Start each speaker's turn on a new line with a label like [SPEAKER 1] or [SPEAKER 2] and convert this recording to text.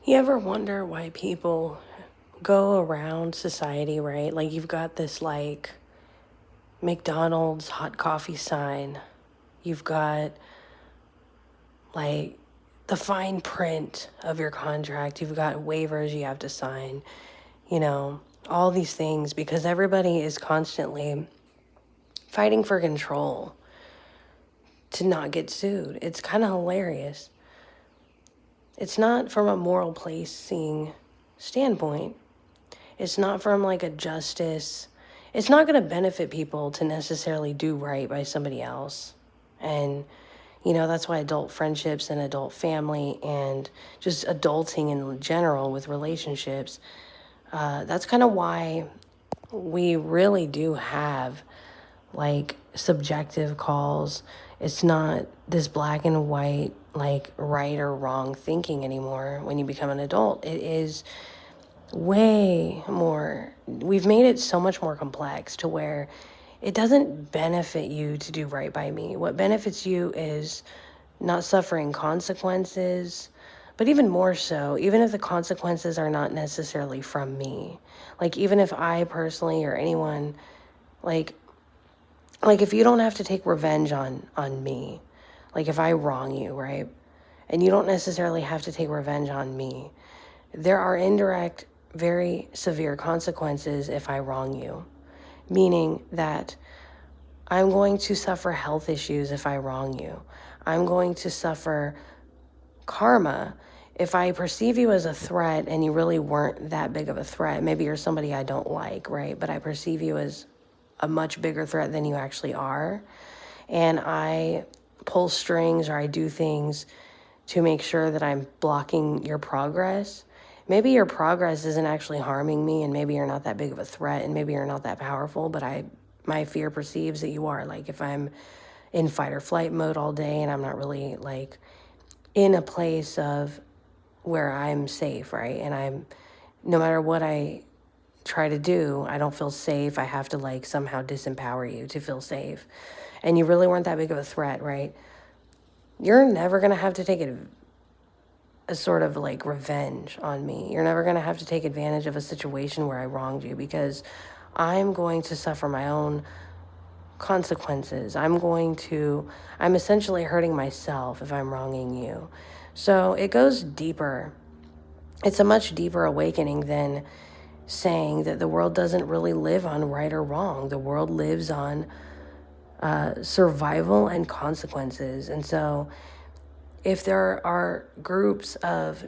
[SPEAKER 1] You ever wonder why people go around society, right? Like you've got this like McDonald's hot coffee sign. You've got like the fine print of your contract. You've got waivers you have to sign, you know, all these things because everybody is constantly fighting for control to not get sued. It's kind of hilarious. It's not from a moral placing standpoint. It's not from like a justice. It's not going to benefit people to necessarily do right by somebody else. And, that's why adult friendships and adult family and just adulting in general with relationships, that's kind of why we really do have like subjective calls. It's not this black and white, like right or wrong thinking anymore when you become an adult. It is way more. We've made it so much more complex to where it doesn't benefit you to do right by me. What benefits you is not suffering consequences, but even more so, even if the consequences are not necessarily from me. Like even if I personally or anyone like if you don't have to take revenge on me, like if I wrong you, right? And you don't necessarily have to take revenge on me. There are indirect, very severe consequences if I wrong you, meaning that I'm going to suffer health issues if I wrong you. I'm going to suffer karma if I perceive you as a threat and you really weren't that big of a threat. Maybe you're somebody I don't like, right? But I perceive you as a much bigger threat than you actually are. And I pull strings or I do things to make sure that I'm blocking your progress. Maybe your progress isn't actually harming me, and maybe you're not that big of a threat, and maybe you're not that powerful, but my fear perceives that you are. Like if I'm in fight or flight mode all day and I'm not really like in a place of where I'm safe, right? And no matter what I try to do, I don't feel safe. I have to like somehow disempower you to feel safe. And you really weren't that big of a threat, right? You're never going to have to take a sort of like revenge on me. You're never going to have to take advantage of a situation where I wronged you because I'm going to suffer my own consequences. I'm essentially hurting myself if I'm wronging you. So it goes deeper. It's a much deeper awakening than saying that the world doesn't really live on right or wrong. The world lives on survival and consequences. And so if there are groups of